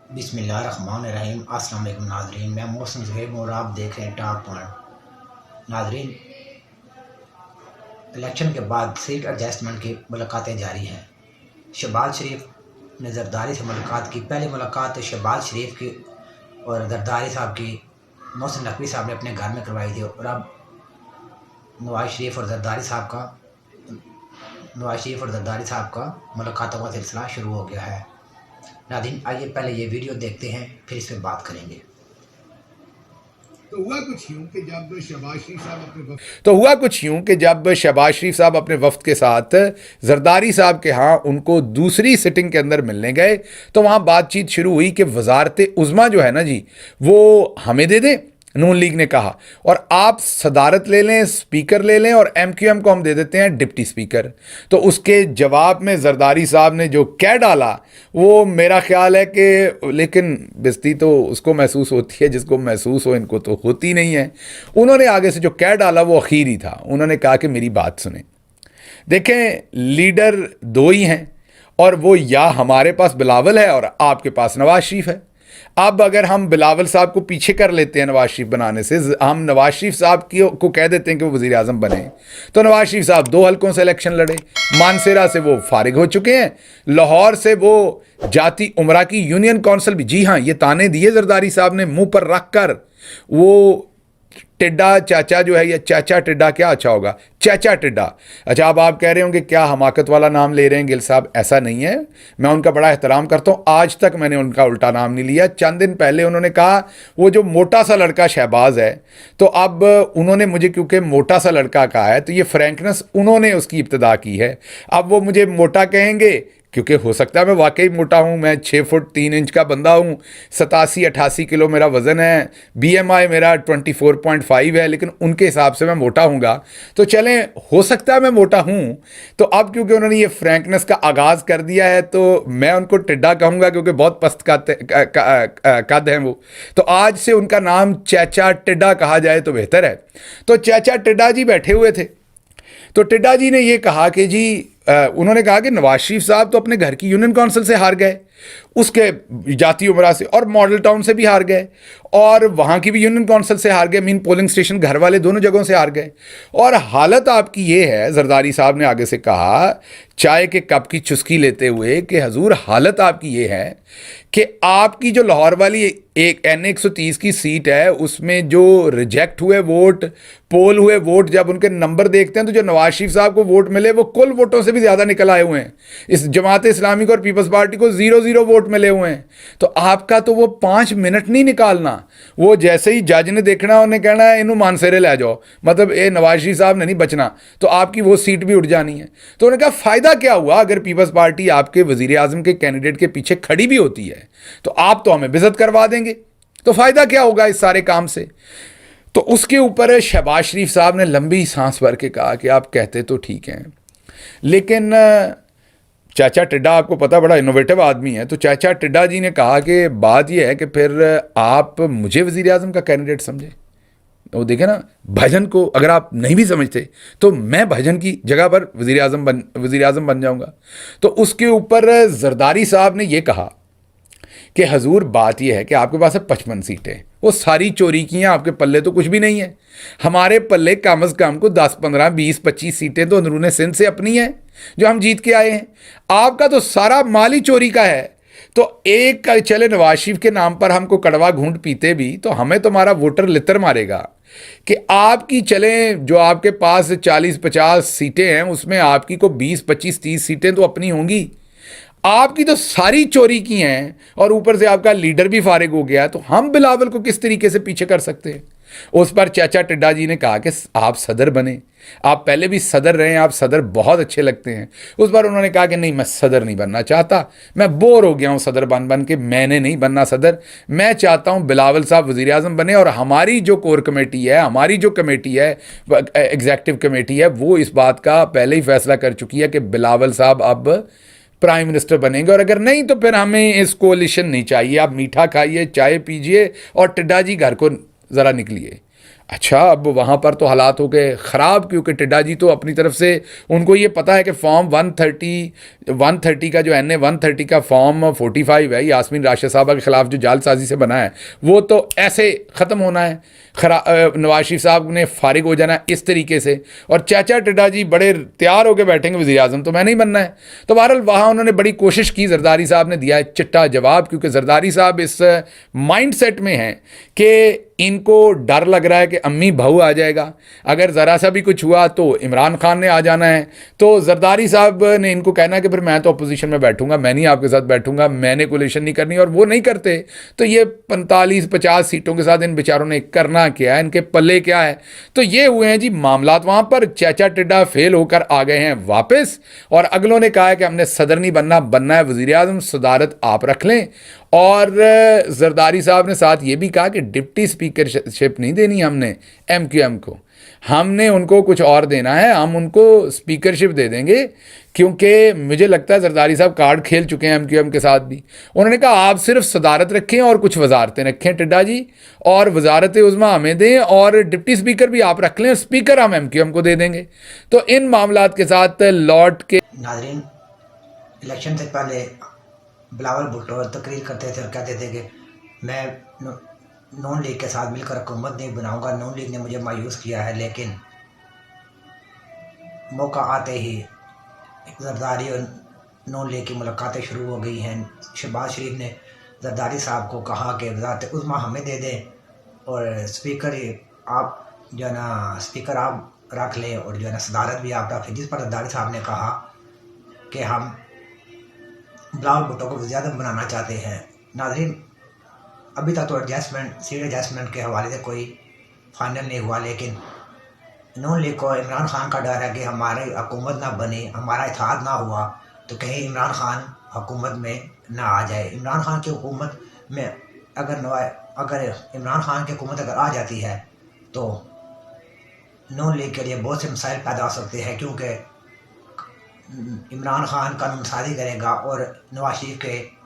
बिस्मिल्लाहिर्रहमानिर्रहीम। अस्सलाम वालेकुम नाज़रीन, मैं मोहसिन ज़ुहैब और आप देख रहे हैं टॉप पॉइंट। नाज़रीन, इलेक्शन के बाद सीट एडजस्टमेंट की मुलाकातें जारी हैं। शहबाज शरीफ ने जरदारी से मुलाकात की। पहली मुलाकात शहबाज शरीफ की और जरदारी साहब की मोहसिन नकवी साहब ने अपने घर में करवाई थी, और अब नवाज शरीफ और जरदारी साहब का मुलाकातों का सिलसिला शुरू हो गया है। नाज़रीन, आइए पहले ये वीडियो देखते हैं, फिर इस पर बात करेंगे। तो हुआ कुछ यूं कि जब शहबाज शरीफ साहब अपने वफ्द के साथ जरदारी साहब के यहाँ उनको दूसरी सिटिंग के अंदर मिलने गए, तो वहाँ बातचीत शुरू हुई कि वजारत उज़्मा जो है ना जी, वो हमें दे दें। नून लीग ने कहा, और आप सदारत ले लें, स्पीकर ले लें, और एमक्यूएम को हम दे देते हैं डिप्टी स्पीकर। तो उसके जवाब में जरदारी साहब ने जो कह डाला, वो मेरा ख्याल है कि, लेकिन बेइज्जती तो उसको महसूस होती है जिसको महसूस हो, इनको तो होती नहीं है। उन्होंने आगे से जो कह डाला वो अखीर ही था। उन्होंने कहा कि मेरी बात सुने, देखें लीडर दो ही हैं, और वो या हमारे पास बिलावल है और आपके पास नवाज शरीफ है। अब अगर हम बिलावल साहब को पीछे कर लेते हैं नवाज शरीफ बनाने से, हम नवाज शरीफ साहब को कह देते हैं कि वो वज़ीर आज़म बने, तो नवाज शरीफ साहब 2 हलकों से इलेक्शन लड़े। मानसेरा से वो फारिग हो चुके हैं, लाहौर से वो जाती उमरा की यूनियन काउंसिल भी, जी हाँ, ये ताने दिए जरदारी साहब ने मुंह पर रख कर। वो टिड्डा चाचा जो है, या चाचा टिड्डा, क्या अच्छा होगा, चाचा टिड्डा। अच्छा, अब आप कह रहे होंगे क्या हमाकत वाला नाम ले रहे हैं गिल साहब। ऐसा नहीं है, मैं उनका बड़ा एहतराम करता हूं, आज तक मैंने उनका उल्टा नाम नहीं लिया। चंद दिन पहले उन्होंने कहा वो जो मोटा सा लड़का शहबाज है, तो अब उन्होंने मुझे क्योंकि मोटा सा लड़का कहा है, तो ये फ्रैंकनेस उन्होंने उसकी इब्तिदा की है। अब वो मुझे मोटा कहेंगे क्योंकि हो सकता है मैं वाकई मोटा हूँ, मैं 6 फुट 3 इंच का बंदा हूँ, 87-88 किलो मेरा वज़न है, BMI मेरा 24.5 है, लेकिन उनके हिसाब से मैं मोटा हूँगा। तो चलें, हो सकता है मैं मोटा हूँ। तो अब क्योंकि उन्होंने ये फ्रैंकनेस का आगाज़ कर दिया है, तो मैं उनको टिड्डा कहूँगा, क्योंकि बहुत पस्त कद हैं वो। तो आज से उनका नाम चाचा टिड्डा कहा जाए तो बेहतर है। तो चाचा टिड्डा जी बैठे हुए थे, तो टिड्डा जी ने ये कहा कि जी, उन्होंने कहा कि नवाज शरीफ साहब तो अपने घर की यूनियन काउंसिल से हार गए, उसके जाती उमरा से, और मॉडल टाउन से भी हार गए, और वहाँ की भी यूनियन काउंसिल से हार गए, मीन पोलिंग स्टेशन घर वाले दोनों जगहों से हार गए। और हालत आपकी ये है, जरदारी साहब ने आगे से कहा चाय के कप की चुस्की लेते हुए, कि हजूर हालत आपकी ये है कि आपकी जो लाहौर वाली एक NA 130 की सीट है, उसमें जो रिजेक्ट हुए वोट, पोल हुए वोट, जब उनके नंबर देखते हैं तो जो नवाज शरीफ साहब को वोट मिले वो कुल वोटों से भी ज़्यादा निकल आए हुए हैं। इस जमात इस्लामी और पीपल्स पार्टी को 0-0 वोट मिले हुए हैं। तो आपका तो वो 5 मिनट नहीं निकालना, वो जैसे ही जज ने देखना, उन्हें कहना है इन्हों मानसेरे ले जाओ, मतलब ये नवाज शरीफ साहब ने नहीं बचना, तो आपकी वो सीट भी उठ जानी है। तो उन्होंने कहा फ़ायदा क्या हुआ अगर पीपल्स पार्टी आपके वज़ीर आज़म के कैंडिडेट के पीछे खड़ी भी होती है, तो आप तो हमें बेइज्जत करवा देंगे, तो फ़ायदा क्या होगा इस सारे काम से। तो उसके ऊपर शहबाज शरीफ साहब ने लंबी सांस भर के कहा कि आप कहते तो ठीक हैं, लेकिन चाचा टिड्डा आपको पता बड़ा इनोवेटिव आदमी है, तो चाचा टिड्डा जी ने कहा कि बात यह है कि फिर आप मुझे वज़ीर आज़म का कैंडिडेट समझे। वो देखे ना, भजन को अगर आप नहीं भी समझते तो मैं भजन की जगह पर वज़ीर आज़म बन जाऊंगा। तो उसके ऊपर जरदारी साहब ने यह कहा कि हजूर बात यह है कि आपके पास है 55 सीटें, वो सारी चोरी की हैं, आपके पल्ले तो कुछ भी नहीं है। हमारे पल्ले कम अज़ कम को 10, 15, 20, 25 सीटें तो अंदरूने सिंध से अपनी हैं जो हम जीत के आए हैं। आपका तो सारा माल ही चोरी का है। तो एक चले नवाज शरीफ के नाम पर हमको कड़वा घूंट पीते भी, तो हमें तुम्हारा वोटर लितर मारेगा कि आपकी चलें, जो आपके पास 40-50 सीटें हैं उसमें आपकी को 20, 25, 30 सीटें तो अपनी होंगी। आपकी तो सारी चोरी की हैं, और ऊपर से आपका लीडर भी फारिग हो गया, तो हम बिलावल को किस तरीके से पीछे कर सकते हैं। उस पर चाचा टिड्डा जी ने कहा कि आप सदर बने, आप पहले भी सदर रहे हैं, आप सदर बहुत अच्छे लगते हैं। उस पर उन्होंने कहा कि नहीं, मैं सदर नहीं बनना चाहता, मैं बोर हो गया हूं सदर बन के, मैंने नहीं बनना सदर, मैं चाहता हूं बिलावल साहब वज़ीर आज़म बने, और हमारी जो कोर कमेटी है, हमारी जो कमेटी है, एग्जैक्टिव कमेटी है, वो इस बात का पहले ही फैसला कर चुकी है कि बिलावल साहब अब प्राइम मिनिस्टर बनेंगे, और अगर नहीं तो फिर हमें इस कोalition नहीं चाहिए। आप मीठा खाइए, चाय पीजिए, और टिड्डा जी घर को ज़रा निकलिए। अच्छा, अब वहाँ पर तो हालात हो गए ख़राब, क्योंकि टिड्डा जी तो अपनी तरफ से उनको ये पता है कि फॉर्म 130 का जो NA 130 का फॉर्म 45 है यास्मीन राशिद साहबा के ख़िलाफ़ जो जालसाजी से बना है, वो तो ऐसे ख़त्म होना है। नवाज शरीफ साहब ने फारिग हो जाना है इस तरीके से, और चाचा टिड्डा जी बड़े तैयार होकर बैठेंगे वज़ीर आज़म तो मैं नहीं बनना है। तो बहरहाल वहाँ उन्होंने बड़ी कोशिश की, जरदारी साहब ने दिया है चिट्टा जवाब, क्योंकि जरदारी साहब इस माइंड सेट में हैं कि इनको डर लग रहा है कि अम्मी बहू आ जाएगा, अगर ज़रा सा भी कुछ हुआ तो इमरान खान ने आ जाना है। तो जरदारी साहब ने इनको कहना है कि फिर मैं तो अपोजिशन में बैठूंगा, मैं नहीं आपके साथ बैठूंगा, मैंने कोलिशन नहीं करनी, और वो नहीं करते तो ये 45-50 सीटों के साथ इन बेचारों ने करना क्या है, इनके पल्ले क्या है। तो ये हुए हैं जी मामलात वहाँ पर। चाचा टिड्डा फेल होकर आ गए हैं वापस, और अगलों ने कहा है कि हमने सदर नहीं बनना, बनना है वज़ीर आज़म, सदारत आप रख लें। और जरदारी साहब ने साथ ये भी कहा कि डिप्टी स्पीकरशिप नहीं देनी हमने MQM को, हमने उनको कुछ और देना है, हम उनको स्पीकरशिप दे देंगे, क्योंकि मुझे लगता है जरदारी साहब कार्ड खेल चुके हैं MQM के साथ भी। उन्होंने कहा आप सिर्फ सदारत रखें और कुछ वजारतें रखें टिड्डा जी, और वजारत उज़्मा हमें दें, और डिप्टी स्पीकर भी आप रख लें, स्पीकर हम MQM को दे देंगे। तो इन मामलात के साथ लौट के नाज़रीन, इलेक्शन से पहले बिलावल भुट्टो तकरीर करते थे और कहते थे कि मैं नून लीग के साथ मिलकर हुकूमत नहीं बनाऊंगा, नून लीग ने मुझे मायूस किया है। लेकिन मौका आते ही जरदारी और नून लीग की मुलाकातें शुरू हो गई हैं। शहबाज शरीफ ने जरदारी साहब को कहा कि वज़ारत उज़्मा हमें दे दें, और स्पीकर आप जो है ना स्पीकर आप रख लें, और जो है ना सदारत भी आप रख लें। जिस पर जरदारी साहब ने कहा कि हम बिलावल भुट्टो को वज़ीर बनाना चाहते हैं। नाज़रीन, अभी तक तो सीट एडजस्टमेंट के हवाले से कोई फाइनल नहीं हुआ, लेकिन नून लीग को इमरान खान का डर है कि हमारी हुकूमत ना बने, हमारा इत्तेहाद ना हुआ तो कहीं इमरान खान हुकूमत में ना आ जाए। इमरान खान की हुकूमत में अगर इमरान खान की हुकूमत अगर आ जाती है तो नून लीग के लिए बहुत से मसाइल पैदा हो सकते हैं, क्योंकि इमरान खान कानून साजी करेगा और नवाज शरीफ के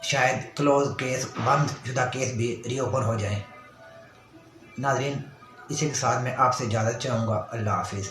शायद क्लोज केस, बंद शुदा केस भी रीओपन हो जाएं। नाज़रीन, इसी के साथ मैं आपसे इजाज़त चाहूँगा। अल्लाह हाफिज़।